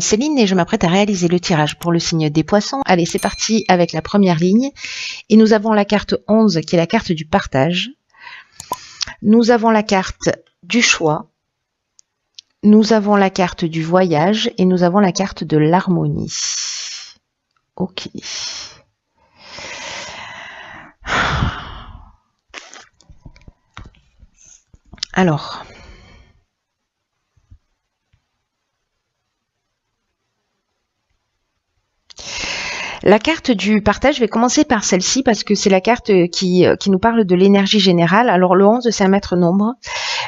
Céline et je m'apprête à réaliser le tirage pour le signe des poissons. Allez, c'est parti avec la première ligne. Et nous avons la carte 11 qui est la carte du partage. Nous avons la carte du choix. Nous avons la carte du voyage et nous avons la carte de l'harmonie. Ok. Alors... La carte du partage, je vais commencer par celle-ci parce que c'est la carte qui nous parle de l'énergie générale. Alors le 11, c'est un maître nombre.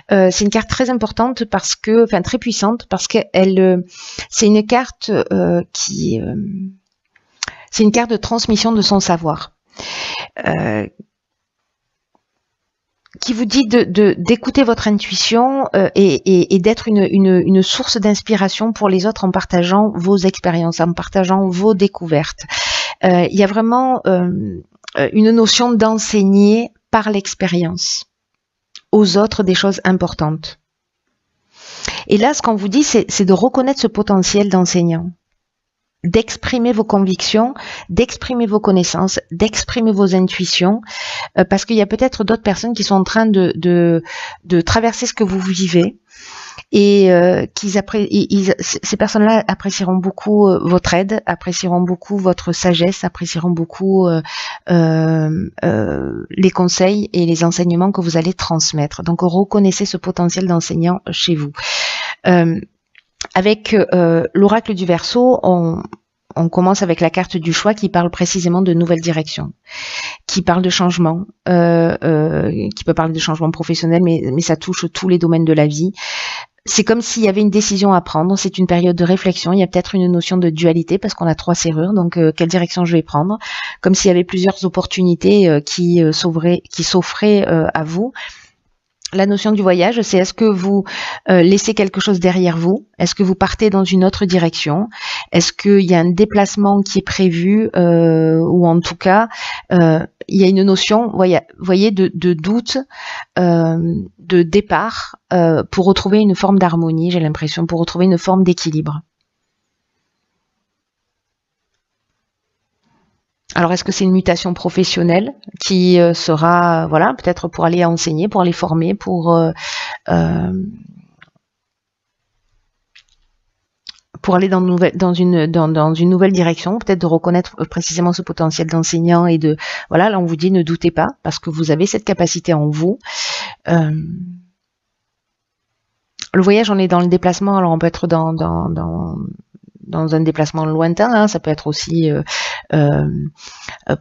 C'est une carte très importante parce que, enfin très puissante parce qu'elle, c'est une carte c'est une carte de transmission de son savoir. Qui vous dit d'écouter votre intuition et d'être une source d'inspiration pour les autres en partageant vos expériences, en partageant vos découvertes. Il y a vraiment une notion d'enseigner par l'expérience aux autres des choses importantes. Et là, ce qu'on vous dit, c'est de reconnaître ce potentiel d'enseignant, d'exprimer vos convictions, d'exprimer vos connaissances, d'exprimer vos intuitions, parce qu'il y a peut-être d'autres personnes qui sont en train de traverser ce que vous vivez et ces personnes-là apprécieront beaucoup votre aide, apprécieront beaucoup votre sagesse, apprécieront beaucoup les conseils et les enseignements que vous allez transmettre. Donc reconnaissez ce potentiel d'enseignant chez vous. Avec l'oracle du Verseau, on commence avec la carte du choix qui parle précisément de nouvelles directions, qui parle de changement, qui peut parler de changement professionnel, mais ça touche tous les domaines de la vie. C'est comme s'il y avait une décision à prendre, c'est une période de réflexion, il y a peut-être une notion de dualité parce qu'on a 3 serrures, donc quelle direction je vais prendre, comme s'il y avait plusieurs opportunités qui s'offraient à vous. La notion du voyage, c'est est-ce que vous laissez quelque chose derrière vous? Est-ce que vous partez dans une autre direction? Est-ce qu'il y a un déplacement qui est prévu ou en tout cas, il y a une notion, voyez, de doute, de départ pour retrouver une forme d'harmonie, j'ai l'impression, pour retrouver une forme d'équilibre. Alors, est-ce que c'est une mutation professionnelle qui sera, voilà, peut-être pour aller enseigner, pour aller former, pour aller dans une nouvelle direction, peut-être de reconnaître précisément ce potentiel d'enseignant et de, voilà, là on vous dit ne doutez pas parce que vous avez cette capacité en vous. Le voyage, on est dans le déplacement, alors on peut être dans un déplacement lointain, hein, ça peut être aussi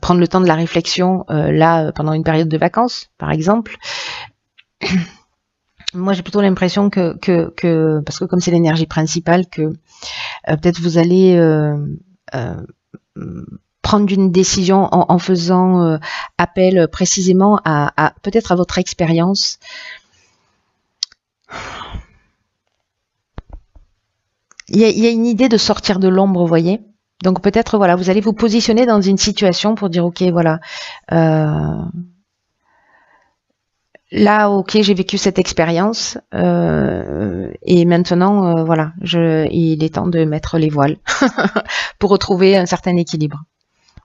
prendre le temps de la réflexion là pendant une période de vacances, par exemple. Moi, j'ai plutôt l'impression que parce que comme c'est l'énergie principale, que peut-être vous allez prendre une décision en faisant appel précisément à peut-être à votre expérience. Il y a une idée de sortir de l'ombre, vous voyez. Donc peut-être, voilà, vous allez vous positionner dans une situation pour dire, ok, voilà, là, ok, j'ai vécu cette expérience et maintenant, voilà, il est temps de mettre les voiles pour retrouver un certain équilibre.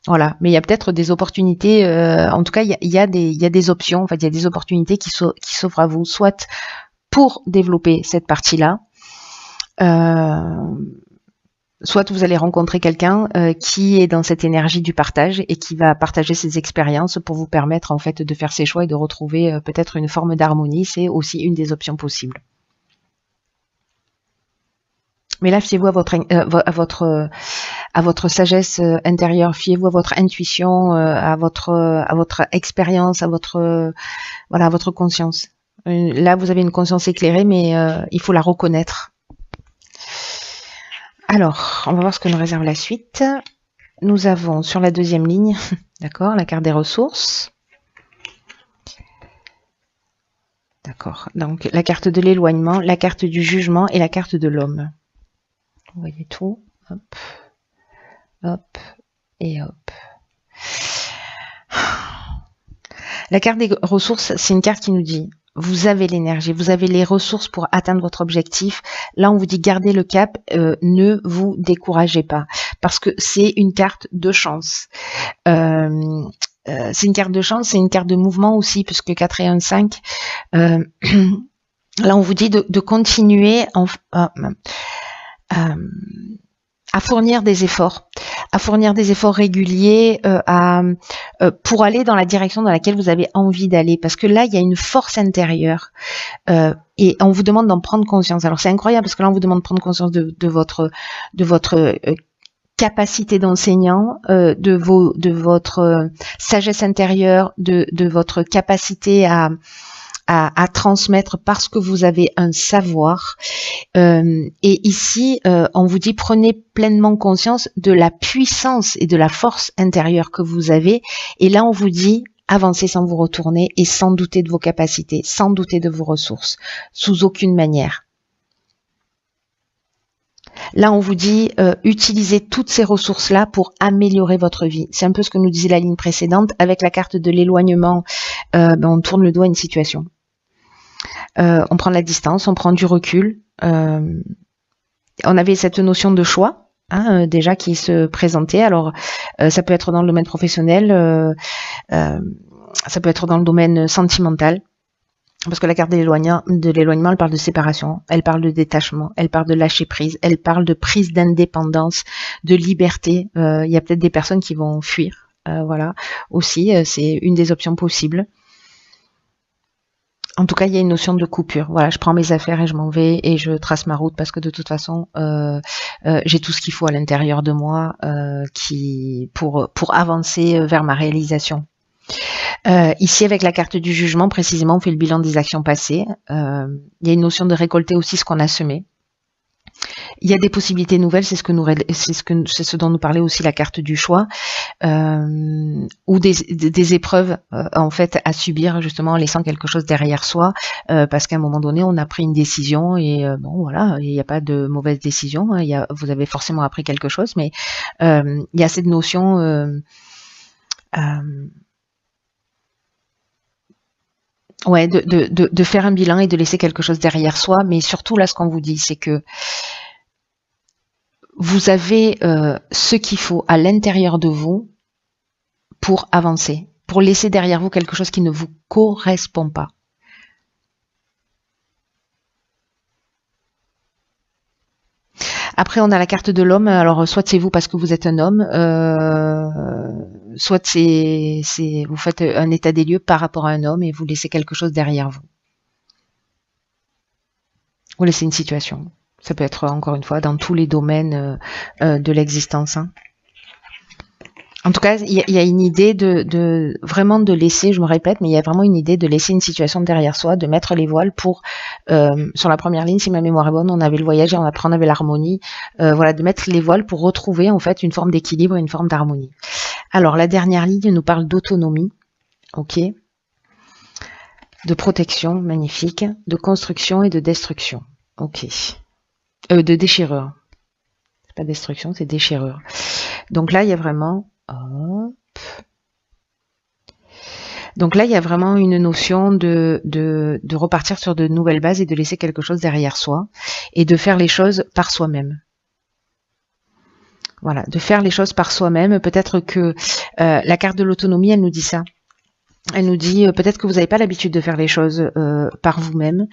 Voilà, mais il y a peut-être des opportunités, en tout cas, il y a des options, en fait, il y a des opportunités qui s'offrent à vous, soit pour développer cette partie-là, soit vous allez rencontrer quelqu'un qui est dans cette énergie du partage et qui va partager ses expériences pour vous permettre en fait de faire ses choix et de retrouver peut-être une forme d'harmonie. C'est aussi une des options possibles. Mais là, fiez-vous à votre sagesse intérieure, fiez-vous à votre intuition, à votre expérience, à votre conscience. Là, vous avez une conscience éclairée, mais il faut la reconnaître. Alors, on va voir ce que nous réserve la suite. Nous avons sur la deuxième ligne, d'accord, la carte des ressources. D'accord, donc la carte de l'éloignement, la carte du jugement et la carte de l'homme. Vous voyez tout, hop, hop et hop. La carte des ressources, c'est une carte qui nous dit vous avez l'énergie, vous avez les ressources pour atteindre votre objectif. Là, on vous dit gardez le cap, ne vous découragez pas, parce que c'est une carte de chance. C'est une carte de chance, c'est une carte de mouvement aussi, puisque 4 et 1, 5. Là, on vous dit de continuer à fournir des efforts, réguliers pour aller dans la direction dans laquelle vous avez envie d'aller, parce que là il y a une force intérieure et on vous demande d'en prendre conscience. Alors c'est incroyable parce que là on vous demande de prendre conscience de votre capacité d'enseignant, de votre sagesse intérieure, de votre capacité à transmettre parce que vous avez un savoir. Et ici, on vous dit prenez pleinement conscience de la puissance et de la force intérieure que vous avez. Et là, on vous dit avancez sans vous retourner et sans douter de vos capacités, sans douter de vos ressources, sous aucune manière. Là, on vous dit utilisez toutes ces ressources-là pour améliorer votre vie. C'est un peu ce que nous disait la ligne précédente. Avec la carte de l'éloignement, on tourne le dos à une situation. On prend la distance, on prend du recul. On avait cette notion de choix déjà qui se présentait. Alors, ça peut être dans le domaine professionnel, ça peut être dans le domaine sentimental. Parce que la carte de l'éloignement, elle parle de séparation, elle parle de détachement, elle parle de lâcher prise, elle parle de prise d'indépendance, de liberté. Il y a peut-être des personnes qui vont fuir, voilà. Aussi, c'est une des options possibles. En tout cas, il y a une notion de coupure. Voilà, je prends mes affaires et je m'en vais et je trace ma route parce que de toute façon, j'ai tout ce qu'il faut à l'intérieur de moi pour avancer vers ma réalisation. Ici, avec la carte du jugement, précisément, on fait le bilan des actions passées. Il y a une notion de récolter aussi ce qu'on a semé. Il y a des possibilités nouvelles, c'est ce dont nous parlait aussi la carte du choix, ou des épreuves en fait à subir justement en laissant quelque chose derrière soi, parce qu'à un moment donné, on a pris une décision et bon voilà, il n'y a pas de mauvaise décision. Vous avez forcément appris quelque chose, mais il y a cette notion ouais, de faire un bilan et de laisser quelque chose derrière soi, mais surtout là, ce qu'on vous dit, c'est que vous avez ce qu'il faut à l'intérieur de vous pour avancer, pour laisser derrière vous quelque chose qui ne vous correspond pas. Après, on a la carte de l'homme. Alors, soit c'est vous parce que vous êtes un homme, soit vous faites un état des lieux par rapport à un homme et vous laissez quelque chose derrière vous. Vous laissez une situation. Ça peut être, encore une fois, dans tous les domaines de l'existence. En tout cas, il y a une idée vraiment de laisser, je me répète, mais il y a vraiment une idée de laisser une situation derrière soi, de mettre les voiles pour, sur la première ligne, si ma mémoire est bonne, on avait le voyage et après on avait l'harmonie, voilà, de mettre les voiles pour retrouver en fait une forme d'équilibre et une forme d'harmonie. Alors, la dernière ligne nous parle d'autonomie, ok, de protection, magnifique, de construction et de destruction, ok, de déchirure. C'est pas destruction, c'est déchirure. Donc là, il y a vraiment... Hop. Donc là, il y a vraiment une notion de repartir sur de nouvelles bases et de laisser quelque chose derrière soi et de faire les choses par soi-même. Voilà, de faire les choses par soi-même. Peut-être que la carte de l'autonomie, elle nous dit ça. Elle nous dit peut-être que vous n'avez pas l'habitude de faire les choses par vous-même,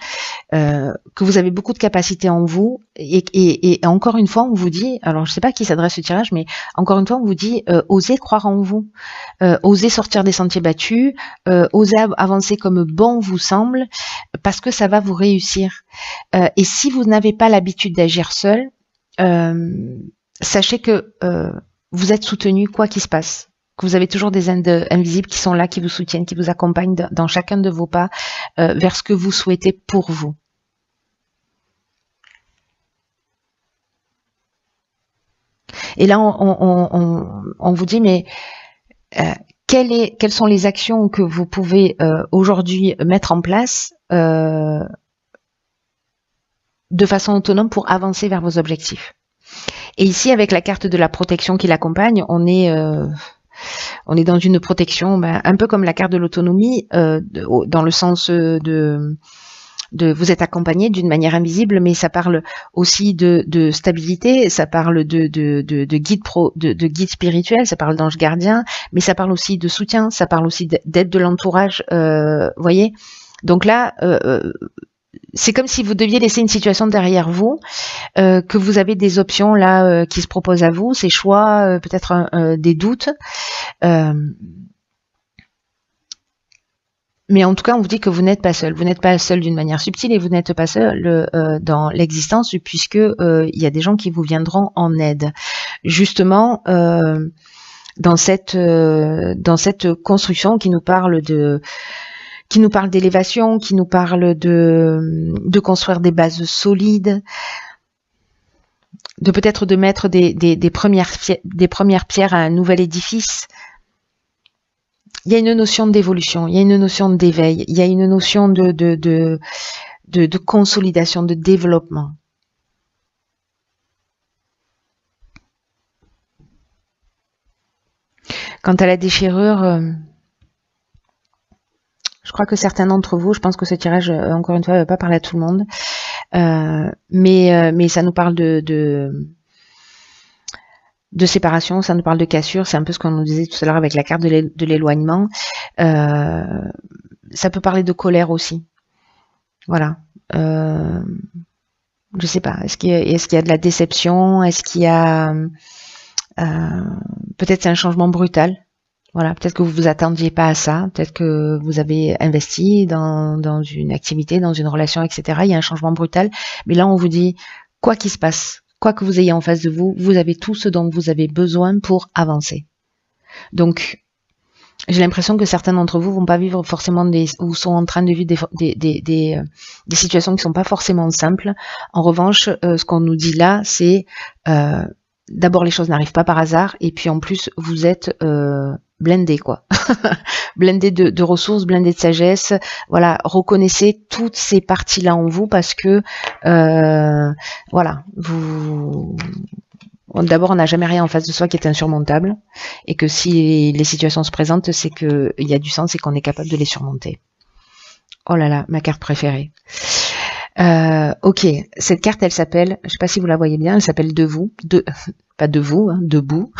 que vous avez beaucoup de capacités en vous et encore une fois on vous dit, alors je ne sais pas à qui s'adresse ce tirage, mais encore une fois on vous dit osez croire en vous, osez sortir des sentiers battus, osez avancer comme bon vous semble, parce que ça va vous réussir. Et si vous n'avez pas l'habitude d'agir seul, sachez que vous êtes soutenu quoi qu'il se passe. Que vous avez toujours des aides invisibles qui sont là, qui vous soutiennent, qui vous accompagnent dans chacun de vos pas vers ce que vous souhaitez pour vous. Et là, on vous dit, mais quelles sont les actions que vous pouvez aujourd'hui mettre en place de façon autonome pour avancer vers vos objectifs. Et ici, avec la carte de la protection qui l'accompagne, on est on est dans une protection, un peu comme la carte de l'autonomie, dans le sens de vous êtes accompagné d'une manière invisible, mais ça parle aussi de stabilité, ça parle de guide spirituel, ça parle d'ange gardien, mais ça parle aussi de soutien, ça parle aussi d'aide de l'entourage, voyez. Donc là, c'est comme si vous deviez laisser une situation derrière vous, que vous avez des options là qui se proposent à vous, ces choix, peut-être des doutes. Mais en tout cas, on vous dit que vous n'êtes pas seul. Vous n'êtes pas seul d'une manière subtile et vous n'êtes pas seul dans l'existence, puisque il y a des gens qui vous viendront en aide. Justement, dans cette construction qui nous parle d'élévation, qui nous parle de construire des bases solides, de peut-être de mettre des premières pierres à un nouvel édifice. Il y a une notion d'évolution, il y a une notion d'éveil, il y a une notion de consolidation, de développement. Quant à la déchirure, je crois que certains d'entre vous, je pense que ce tirage, encore une fois, ne va pas parler à tout le monde, mais ça nous parle de séparation, ça nous parle de cassure, c'est un peu ce qu'on nous disait tout à l'heure avec la carte de l'éloignement. Ça peut parler de colère aussi. Voilà. Je sais pas. Est-ce qu'il y a de la déception? Est-ce qu'il y a peut-être c'est un changement brutal. Voilà. Peut-être que vous vous attendiez pas à ça. Peut-être que vous avez investi dans une activité, dans une relation, etc. Il y a un changement brutal. Mais là, on vous dit quoi qu'il se passe, quoi que vous ayez en face de vous, vous avez tout ce dont vous avez besoin pour avancer. Donc, j'ai l'impression que certains d'entre vous vont pas vivre forcément ou sont en train de vivre des situations qui sont pas forcément simples. En revanche, ce qu'on nous dit là, c'est d'abord les choses n'arrivent pas par hasard, et puis en plus vous êtes blindé quoi, blindé de ressources, blindé de sagesse. Voilà, reconnaissez toutes ces parties-là en vous parce que voilà, d'abord, on n'a jamais rien en face de soi qui est insurmontable, et que si les situations se présentent, c'est qu'il y a du sens et qu'on est capable de les surmonter. Oh là là, ma carte préférée. Ok, cette carte, elle s'appelle, je sais pas si vous la voyez bien, elle s'appelle pas de vous, hein, debout.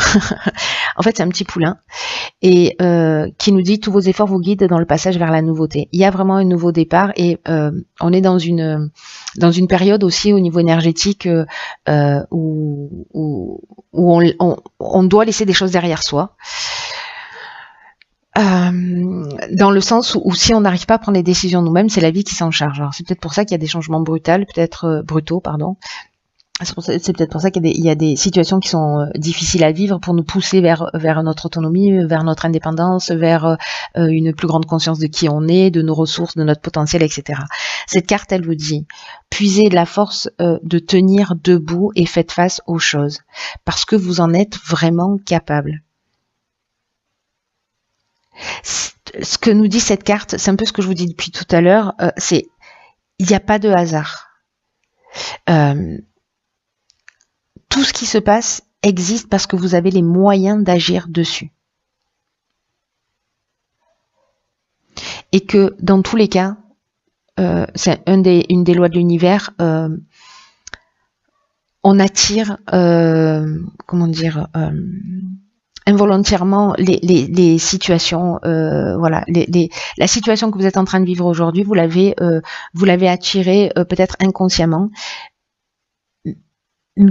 En fait, c'est un petit poulain et qui nous dit tous vos efforts vous guident dans le passage vers la nouveauté. Il y a vraiment un nouveau départ et on est dans une période aussi au niveau énergétique où on doit laisser des choses derrière soi. Dans le sens où si on n'arrive pas à prendre les décisions nous-mêmes, c'est la vie qui s'en charge. Alors c'est peut-être pour ça qu'il y a des changements brutaux, pardon. C'est peut-être pour ça qu'il y a des situations qui sont difficiles à vivre pour nous pousser vers notre autonomie, vers notre indépendance, vers une plus grande conscience de qui on est, de nos ressources, de notre potentiel, etc. Cette carte, elle vous dit, puisez de la force de tenir debout et faites face aux choses, parce que vous en êtes vraiment capable. Ce que nous dit cette carte, c'est un peu ce que je vous dis depuis tout à l'heure, c'est il n'y a pas de hasard. Tout ce qui se passe existe parce que vous avez les moyens d'agir dessus. Et que dans tous les cas, c'est une des lois de l'univers, on attire, involontairement les situations, voilà, la situation que vous êtes en train de vivre aujourd'hui, vous l'avez attirée peut-être inconsciemment.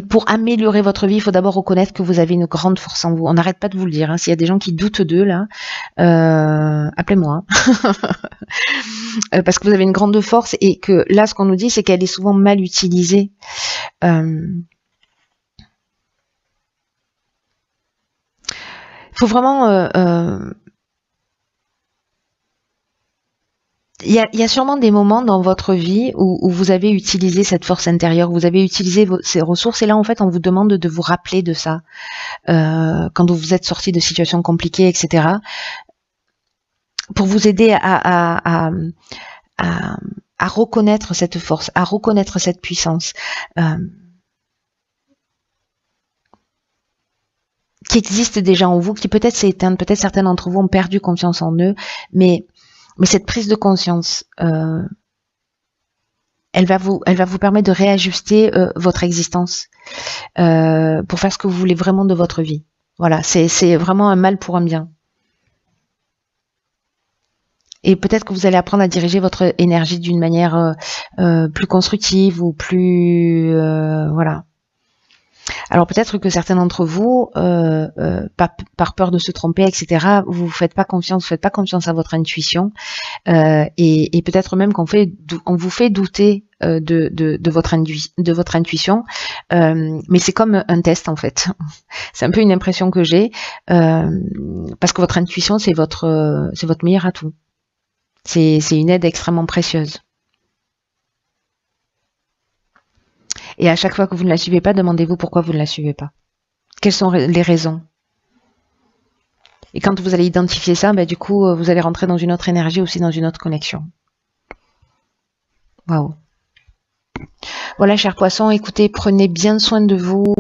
Pour améliorer votre vie, il faut d'abord reconnaître que vous avez une grande force en vous. On n'arrête pas de vous le dire. Hein. S'il y a des gens qui doutent d'eux là, appelez-moi. Parce que vous avez une grande force et que là, ce qu'on nous dit, c'est qu'elle est souvent mal utilisée. Faut vraiment il y a sûrement des moments dans votre vie où vous avez utilisé cette force intérieure, vous avez utilisé ces ressources, et là en fait on vous demande de vous rappeler de ça quand vous êtes sorti de situations compliquées, etc. Pour vous aider à reconnaître cette force, à reconnaître cette puissance. qui existe déjà en vous, qui peut-être s'est éteinte, peut-être certains d'entre vous ont perdu confiance en eux, mais cette prise de conscience, elle va vous permettre de réajuster votre existence pour faire ce que vous voulez vraiment de votre vie. Voilà, c'est vraiment un mal pour un bien. Et peut-être que vous allez apprendre à diriger votre énergie d'une manière plus constructive ou plus voilà. Alors peut-être que certains d'entre vous, par peur de se tromper, etc., vous faites pas confiance à votre intuition, et peut-être même qu'on vous fait douter de votre intuition, mais c'est comme un test en fait. C'est un peu une impression que j'ai, parce que votre intuition c'est votre meilleur atout. C'est une aide extrêmement précieuse. Et à chaque fois que vous ne la suivez pas, demandez-vous pourquoi vous ne la suivez pas. Quelles sont les raisons? Et quand vous allez identifier ça, du coup, vous allez rentrer dans une autre énergie, aussi dans une autre connexion. Waouh. Voilà, chers poissons, écoutez, prenez bien soin de vous.